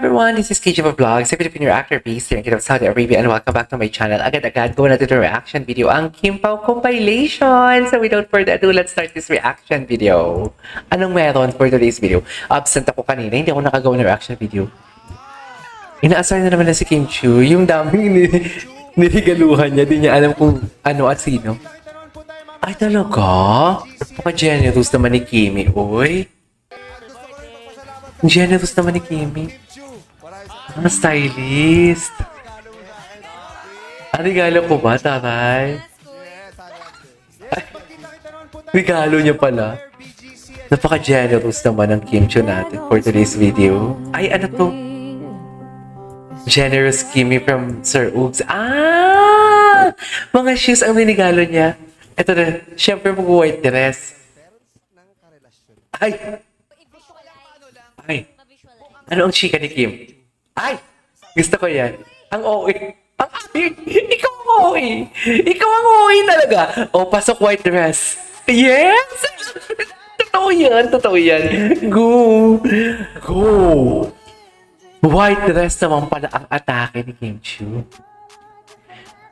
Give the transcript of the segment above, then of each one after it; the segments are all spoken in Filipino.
everyone, this is KJ Vlogs, a Filipino reactor based here in Saudi Arabia, and welcome back to my channel. Agad-agad, go natin to the reaction video, ang Kim Pao compilation. So without further ado, let's start this reaction video. Anong meron for today's video? Absent ako kanina, hindi ako nakagawa ng reaction video. Ina-assign na naman na si Kim Chu, yung daming niligaluhan niya, di niya alam kung ano at sino. Ay talaga? Napaka-generous naman ni Kimi, oy. Generous naman ni Kimi. Ang stylist. Ang regalo ko ba, taray? Ay, regalo niya pala. Napaka-generous naman ng Kim Chu natin for today's video. Ay, ano to? Generous Kimi from Sir Oops. Ah! Mga shoes ang binigalo niya. Ito na, syempre mag-white dress. Ay! Ay, ano ang chika ni Kim? Ay, gusto ko yan. Ang OA. Ang OA. Ikaw ang OA. Ikaw ang OA talaga. O, pasok white dress. Yes! Totoo yan, totoo yan. Go! Go! White dress naman pala ang atake ni Kim Chu.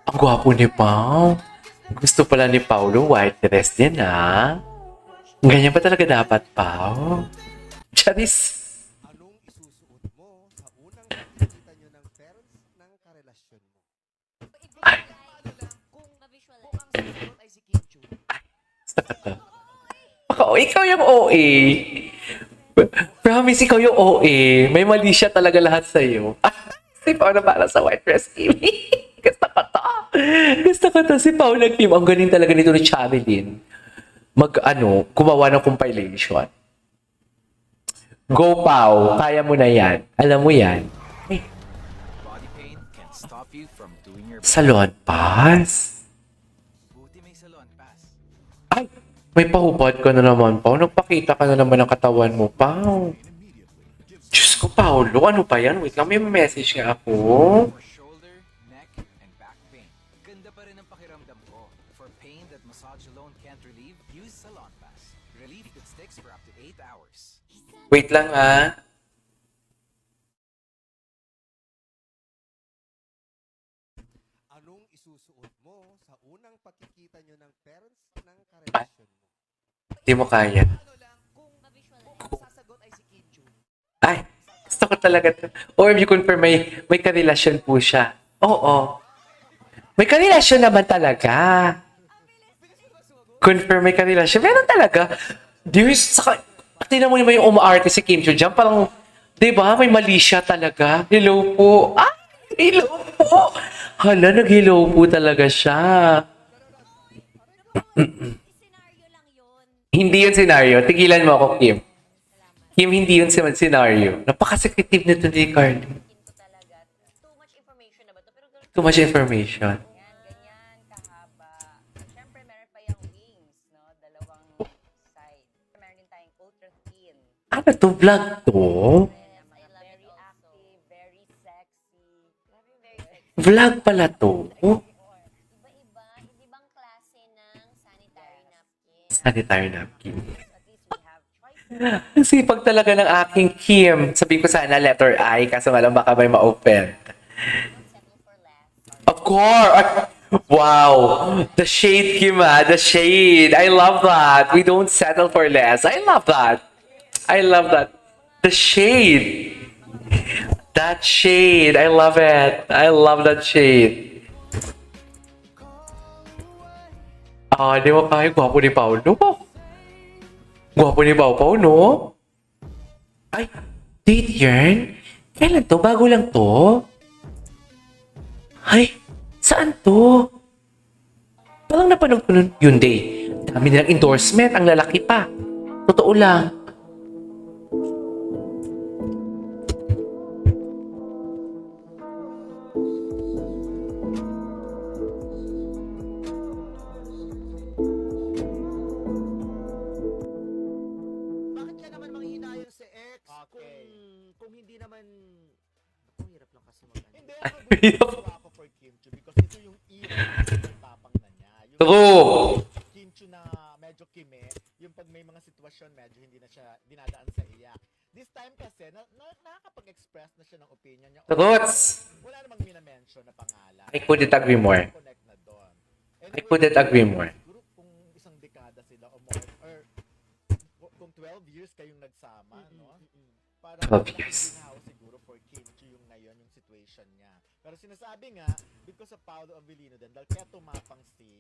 Ang gwapo ni Pao. Gusto pala ni Paulo white dress din, ha? Ganyan pa talaga dapat, Pao. Charis! Ay. Basta ka to. Baka, ikaw yung OA. Promise, ikaw yung OA. May mali siya talaga lahat sa'yo. Si Paula para sa white dress, Kimi. Gusto ko to. Gusto ko to. Si Paula Kim. Ang galing talaga nito ni Chamelin. Gumawa ng compilation. Go, Pao. Kaya mo na yan. Alam mo yan. Ay. Salon pass? Ay, may pahubad ka na naman, Pao. Nagpakita ka na naman ng katawan mo, Pao. Diyos ko, Paolo. Ano pa yan? Wait lang, may message nga ako. Shoulder, neck, and back pain. Ganda pa rin ang pakiramdam ko. For pain that massage alone can't relieve, use Salon Pass. Relief that sticks for up to 8 hours. Wait lang, ha? Anong isusuot mo sa unang pagkikita nyo ng parents ng karelasyon mo? Hindi mo kaya. Ay, gusto ko talaga to. Or you confirm may karelasyon po siya. Oo. May karelasyon naman talaga. Confirm may karelasyon. Meron talaga. Diyos, saka, tingnan mo naman yung umaarte si Kim Chu dyan. Parang, di ba, may mali siya talaga. Hello po. Ah, hello po. Hala, nag-hello po talaga siya. Hindi yun scenario. Tigilan mo ako, Kim. Kim, hindi yun scenario. Napaka-secretive nito ni Carly. Too much information na ba ito? Pero Too much information. ganyan kahaba. Siyempre, meron pa yung wings, no? Dalawang side. Meron din tayong ultra thin. Ano to? Vlog to? Very active, very sexy. Grabe, very sexy. Vlog pala to? Iba-iba, iba-ibang klase ng sanitary napkin. Sanitary napkin. At least we have choices. Ang sipag talaga ng aking Kim. Sabihin ko sana letter I, kaso nga lang baka may ma-open. Settle for less. Of course! Wow! The shade, Kim, ah. The shade. I love that. We don't settle for less. I love that. I love that. The shade. That shade. I love it. I love that shade. Ah, di mo kaya. Gwapo ni Paolo. Gwapo ni Pao, no? Ay, date yarn? Kailan to? Bago lang to? Ay, saan to? Parang napanood ko nun yun day. Dami nilang endorsement, ang lalaki pa. Totoo lang. Bakit ka naman manghihinayan si ex kung hindi naman... Ang hirap lang kasi mag-ano. Hindi, ako for Kim Chu because ito yung ng tapang na niya. Yung True. Kim Chu na medyo kime, yung pag may mga sitwasyon medyo hindi na siya dinadaan sa iyak. This time kasi, nakakapag-express na siya ng opinion niya. Truths. Wala namang minamention na pangalan. I couldn't agree more. Connect na doon. I couldn't agree more. Siguro kung isang dekada sila o more, or kung 12 years kayong nagsama, no? Para 12 years. siguro for Kim Chu yung ngayon, yung situation niya. Pero sinasabi nga, because of Paolo Avellino din, dahil kaya tumapang si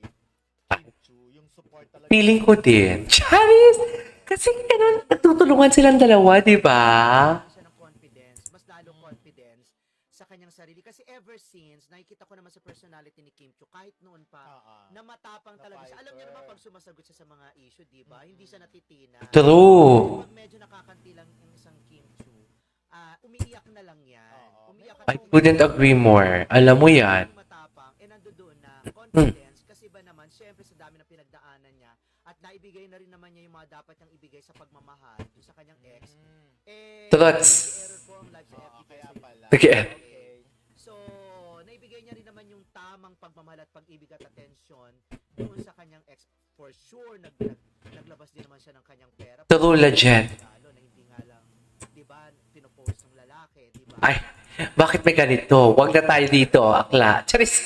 Kim Chu, yung support talaga. Feeling ko din. Charis! Kasi ganun, nagtutulungan silang dalawa, di ba? Siya ng confidence, mas lalo confidence sa kanyang sarili. Kasi ever since, nakikita ko naman sa personality ni Kim Chu, kahit noon pa, na matapang Na talaga siya. Alam niyo naman fighter. pag sumasagot siya sa mga issue, di ba? Hindi siya natitina. True. Pag medyo nakakanti lang yung isang Kim Chu, umiiyak na lang yan. Umiiyak I couldn't agree more. Alam mo yan. Matapang, nando doon na confidence. Kasi ba naman, syempre sa dami ng pinagdaanan niya, at naibigay na rin naman niya yung mga dapat niyang ibigay sa pagmamahal doon sa kanyang ex. Truths. Error po ang live sa FB. Kaya pala. Okay. Okay. So, naibigay niya rin naman yung tamang pagmamahal at pag-ibig at atensyon doon sa kanyang ex. For sure, naglabas din naman siya ng kanyang pera. True, legend. Lalo na hindi nga lang, di ba, pinopost ng lalaki, di ba? Ay, bakit may ganito? Huwag na tayo dito, akla. Charis!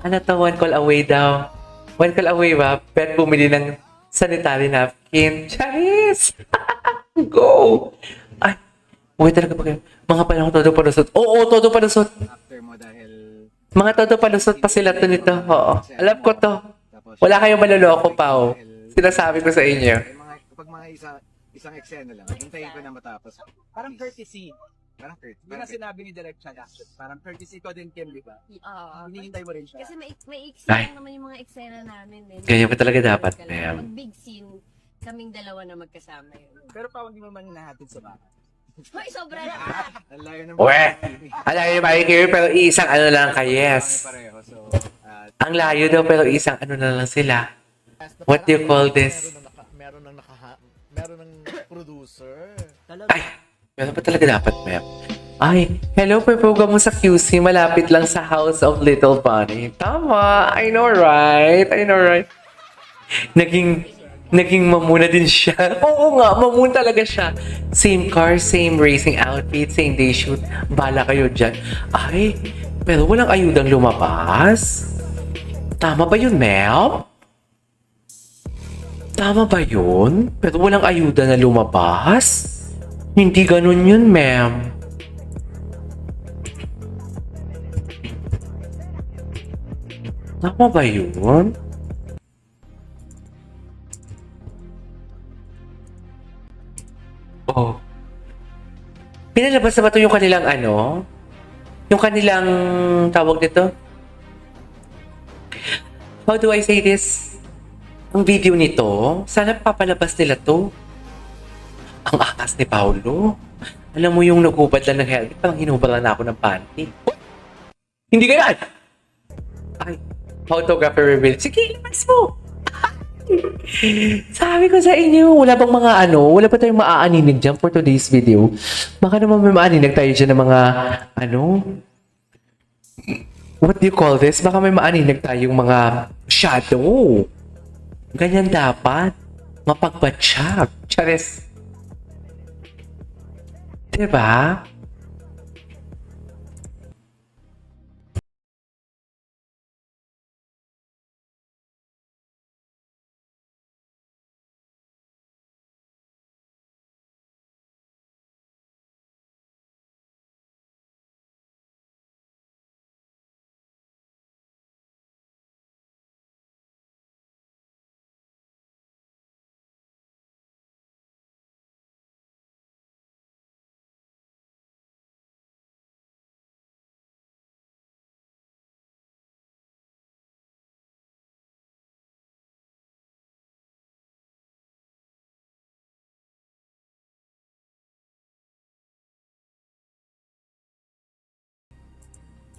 Ano to? One call away daw. One call away ba? Pet bumili ng sanitary napkin. Charis! Go! Ay, huwag talaga pa kayo. Mga panahon todo palusot. Oo, todo palusot. After mo dahil Mga todo palusot pa sila to nito. Oo, alam ko to. Wala kayong maloloko pa, oh. Sinasabi ko sa inyo. kapag mga isang eksena lang, hintayin ko na matapos. Parang courtesy. Parang 30. Yun ang sinabi ni Direk Chad. Parang courtesy ko din, Kim, di ba? Oo. Hinihintay mo rin siya. Kasi may iksi Ay. lang naman yung mga eksena namin. Eh. Ganyan pa talaga dapat, ma'am. Pag big scene, kaming dalawa na magkasama yun. Pero pa hindi mo man hinahatid sa bahay. Hoy, sobra na! Ang layo ng Uwe! Alam niyo ba, pero isang ano lang ka, yes. pareho. So, Ang layo daw, pero isang ano na lang sila. What do you call this? Meron ng producer. Ay, meron pa talaga dapat, ma'am. Ay, hello, program mo sa QC. Malapit lang sa House of Little Bunny. Tama. I know, right? I know, right? Naging mamuna din siya. Oo nga, mamuna talaga siya. Same car, same racing outfit, same day shoot. Bala kayo dyan. Ay, pero walang ayudang lumabas. Tama ba yun, ma'am? Tama ba yun? Pero walang ayuda na lumabas? Hindi ganun yun, ma'am. Tama ba yun? Oh. Pinalabas na ba ito yung kanilang ano? Yung kanilang tawag nito? How do I say this? Ang video nito, sana papalabas nila to. Ang akas ni Paolo. Alam mo yung nagubad lang ng helmet, parang hinubad na ako ng panty. Hindi ganyan! Ay, photographer reveal. Sige, ilabas mo! Sabi ko sa inyo, wala bang mga ano, wala pa tayong maaaninig dyan for today's video. Baka naman may maaaninig tayo dyan ng mga, ano, what do you call this? Baka may maaaninig tayong mga shadow. Ganyan dapat. Mapagbatsyag. Charis. Diba?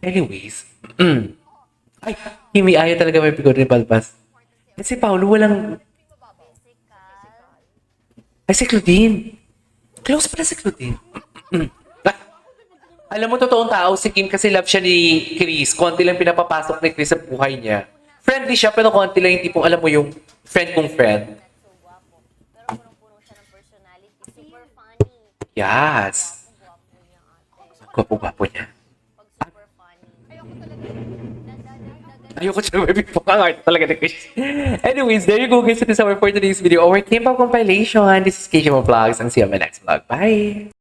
Anyways. Ay, Kimi, ayaw talaga may figure ni Balbas. Kasi Paolo, walang... Ay, si Claudine. Close pala si Claudine. Ah, alam mo, totoong tao si Kim kasi love siya ni Chris. Konti lang pinapapasok ni Chris sa buhay niya. Friendly siya, pero konti lang yung tipong alam mo yung friend kong friend. So guwapo. Pero punong-puno siya ng personality. Super funny. Yes. Gwapo-gwapo niya. Pag super funny. Ayoko talaga. Ayoko siya may pang-art talaga na Chris. Anyways, there you go guys. Ito is our for today's video. Our K-pop compilation. This is KJMO Vlogs. And see you on my next vlog. Bye!